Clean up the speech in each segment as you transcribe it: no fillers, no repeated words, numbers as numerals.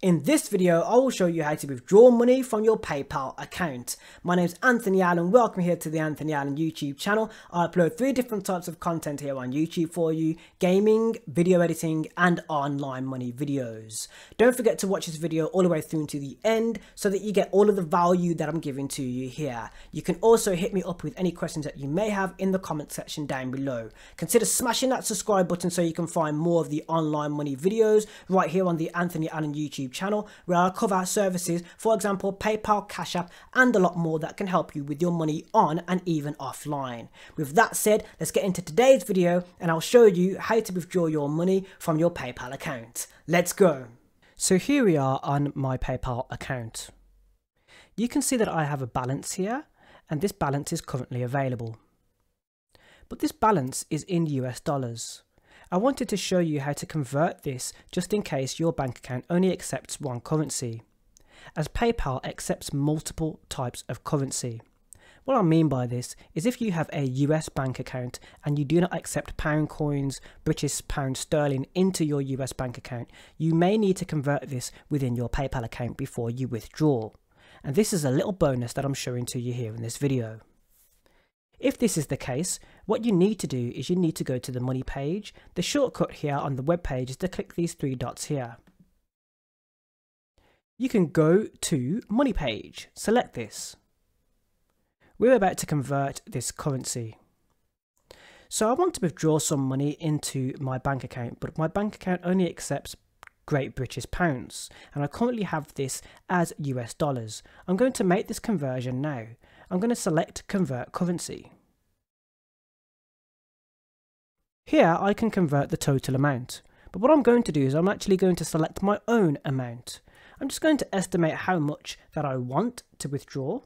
In this video, I will show you how to withdraw money from your PayPal account. My name is Anthony Allen. Welcome here to the Anthony Allen YouTube channel. I upload 3 different types of content here on YouTube for you: gaming, video editing, and online money videos. Don't forget to watch this video all the way through to the end so that you get all of the value that I'm giving to you here. You can also hit me up with any questions that you may have in the comment section down below. Consider smashing that subscribe button so you can find more of the online money videos right here on the Anthony Allen YouTube channel, where I cover services, for example PayPal, Cash App, and a lot more that can help you with your money on and even offline. With that said, let's get into today's video and I'll show you how to withdraw your money from your PayPal account. Let's go. So here we are on my PayPal account. You can see that I have a balance here, and this balance is currently available. But this balance is in US dollars. I wanted to show you how to convert this just in case your bank account only accepts one currency, as PayPal accepts multiple types of currency. What I mean by this is if you have a US bank account and you do not accept pound coins, British pound sterling into your US bank account, you may need to convert this within your PayPal account before you withdraw. And this is a little bonus that I'm showing to you here in this video. If this is the case, what you need to do is you need to go to the money page. The shortcut here on the web page is to click these 3 dots here. You can go to money page, select this. We're about to convert this currency. So I want to withdraw some money into my bank account, but my bank account only accepts Great British pounds, and I currently have this as US dollars. I'm going to make this conversion now. I'm going to select convert currency. Here I can convert the total amount, but what I'm going to do is I'm actually going to select my own amount. I'm just going to estimate how much that I want to withdraw.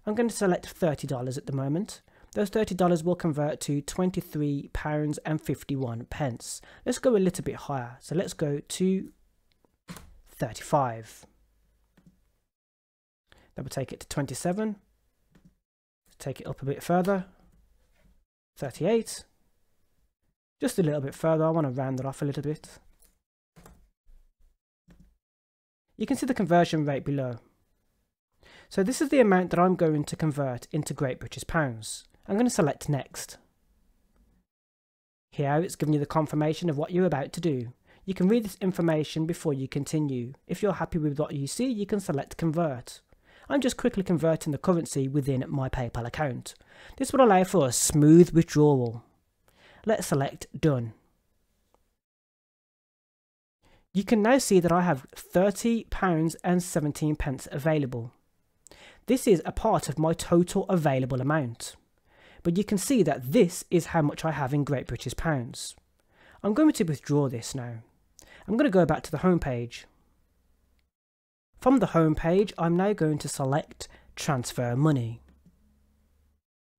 I'm going to select $30 at the moment. Those $30 will convert to £23.51. Let's go a little bit higher. So let's go to 35. That will take it to 27. Take it up a bit further. 38. Just a little bit further. I want to round it off a little bit. You can see the conversion rate below. So this is the amount that I'm going to convert into Great British pounds. I'm going to select next. Here it's giving you the confirmation of what you're about to do. You can read this information before you continue. If you're happy with what you see, you can select convert. I'm just quickly converting the currency within my PayPal account. This will allow for a smooth withdrawal. Let's select done. You can now see that I have £30.17 available. This is a part of my total available amount. But you can see that this is how much I have in Great British pounds. I'm going to withdraw this now. I'm going to go back to the home page. From the home page, I'm now going to select transfer money.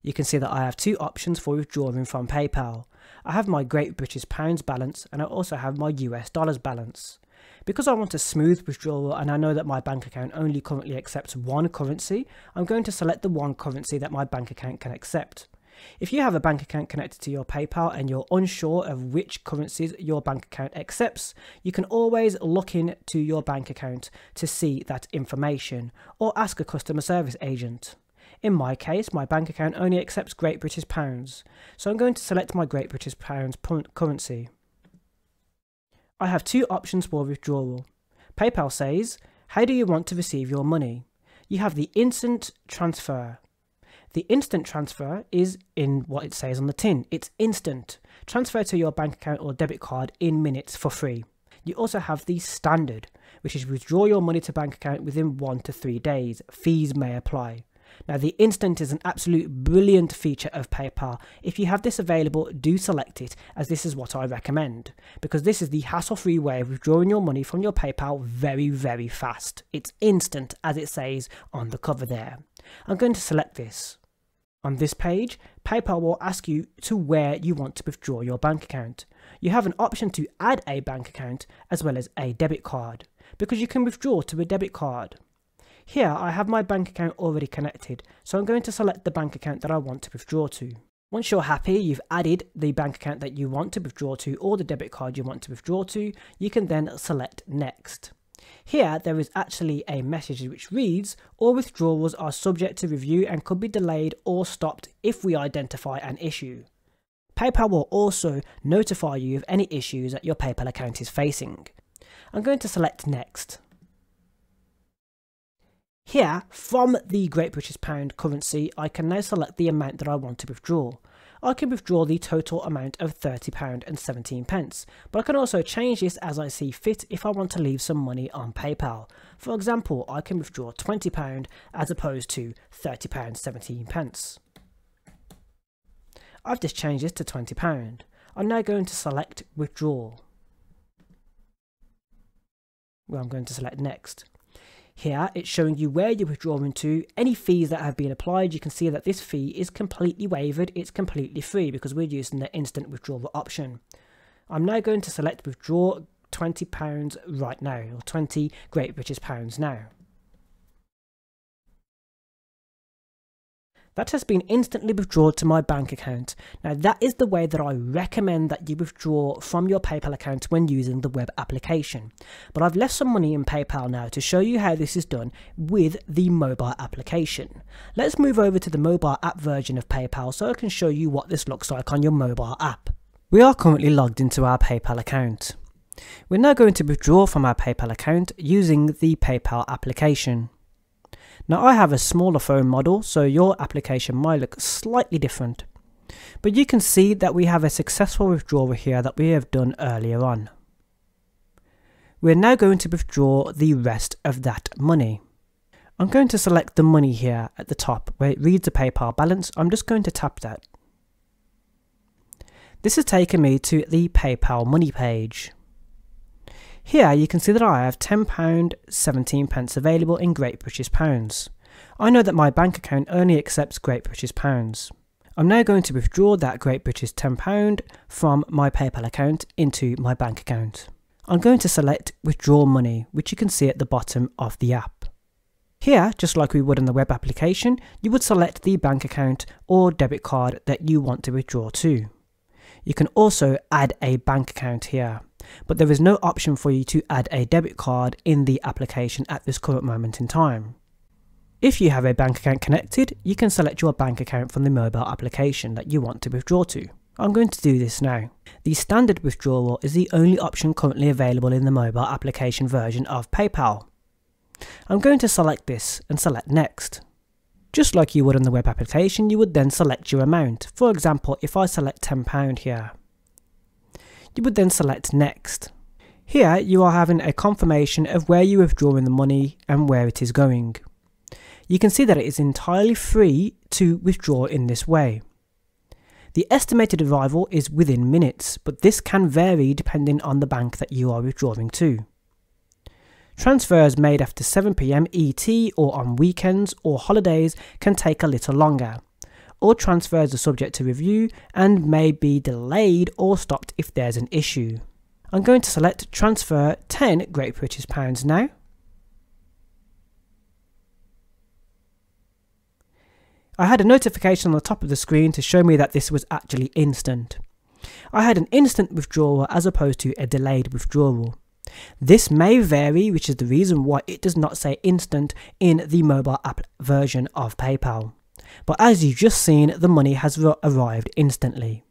You can see that I have 2 options for withdrawing from PayPal. I have my Great British pounds balance and I also have my US dollars balance. Because I want a smooth withdrawal and I know that my bank account only currently accepts one currency, I'm going to select the one currency that my bank account can accept. If you have a bank account connected to your PayPal and you're unsure of which currencies your bank account accepts, you can always look into your bank account to see that information or ask a customer service agent. In my case, my bank account only accepts Great British pounds, so I'm going to select my Great British pounds currency. I have 2 options for withdrawal. PayPal says, how do you want to receive your money? You have the instant transfer. The instant transfer is in what it says on the tin. It's instant. Transfer to your bank account or debit card in minutes for free. You also have the standard, which is withdraw your money to bank account within 1 to 3 days. Fees may apply. Now the instant is an absolute brilliant feature of PayPal. If you have this available, do select it, as this is what I recommend, because this is the hassle-free way of withdrawing your money from your PayPal very, very fast. It's instant, as it says on the cover there. I'm going to select this. On this page, PayPal will ask you to where you want to withdraw your bank account. You have an option to add a bank account as well as a debit card, because you can withdraw to a debit card. Here I have my bank account already connected, so I'm going to select the bank account that I want to withdraw to. Once you're happy, you've added the bank account that you want to withdraw to or the debit card you want to withdraw to, you can then select next. Here there is actually a message which reads, all withdrawals are subject to review and could be delayed or stopped if we identify an issue. PayPal will also notify you of any issues that your PayPal account is facing. I'm going to select Next. Here, from the Great British Pound currency, I can now select the amount that I want to withdraw. I can withdraw the total amount of £30.17, but I can also change this as I see fit if I want to leave some money on PayPal. For example, I can withdraw £20 as opposed to £30.17. I've just changed this to £20. I'm now going to select Withdraw. Well, I'm going to select Next. Here it's showing you where you're withdrawing to, any fees that have been applied. You can see that this fee is completely waived, it's completely free because we're using the instant withdrawal option. I'm now going to select withdraw £20 right now, or 20 Great British Pounds now. That has been instantly withdrawn to my bank account. Now that is the way that I recommend that you withdraw from your PayPal account when using the web application. But I've left some money in PayPal now to show you how this is done with the mobile application. Let's move over to the mobile app version of PayPal so I can show you what this looks like on your mobile app. We are currently logged into our PayPal account. We're now going to withdraw from our PayPal account using the PayPal application. Now I have a smaller phone model, so your application might look slightly different. But you can see that we have a successful withdrawal here that we have done earlier on. We're now going to withdraw the rest of that money. I'm going to select the money here at the top where it reads the PayPal balance. I'm just going to tap that. This has taken me to the PayPal money page. Here you can see that I have £10.17 available in Great British Pounds. I know that my bank account only accepts Great British Pounds. I'm now going to withdraw that Great British £10 from my PayPal account into my bank account. I'm going to select Withdraw Money, which you can see at the bottom of the app. Here, just like we would in the web application, you would select the bank account or debit card that you want to withdraw to. You can also add a bank account here, but there is no option for you to add a debit card in the application at this current moment in time. If you have a bank account connected, you can select your bank account from the mobile application that you want to withdraw to. I'm going to do this now. The standard withdrawal is the only option currently available in the mobile application version of PayPal. I'm going to select this and select Next. Just like you would on the web application, you would then select your amount. For example, if I select £10 here, you would then select Next. Here you are having a confirmation of where you are withdrawing the money and where it is going. You can see that it is entirely free to withdraw in this way. The estimated arrival is within minutes, but this can vary depending on the bank that you are withdrawing to. Transfers made after 7 PM ET or on weekends or holidays can take a little longer. All transfers are subject to review and may be delayed or stopped if there's an issue. I'm going to select Transfer 10 Great British Pounds now. I had a notification on the top of the screen to show me that this was actually instant. I had an instant withdrawal as opposed to a delayed withdrawal. This may vary, which is the reason why it does not say instant in the mobile app version of PayPal. But as you've just seen, the money has arrived instantly.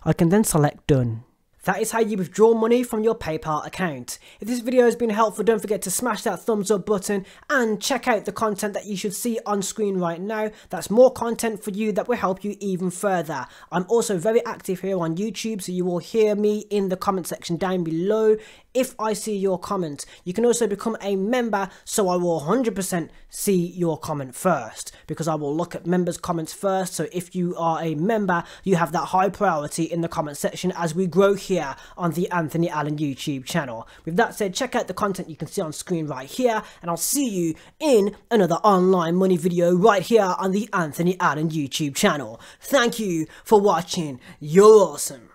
I can then select Done. That is how you withdraw money from your PayPal account. If this video has been helpful, don't forget to smash that thumbs up button and check out the content that you should see on screen right now. That's more content for you that will help you even further. I'm also very active here on YouTube, so you will hear me in the comment section down below if I see your comment. You can also become a member, so I will 100% see your comment first, because I will look at members' comments first. So if you are a member, you have that high priority in the comment section as we grow here on the Anthony Allen YouTube channel. With that said, check out the content you can see on screen right here, and I'll see you in another online money video right here on the Anthony Allen YouTube channel. Thank you for watching. You're awesome.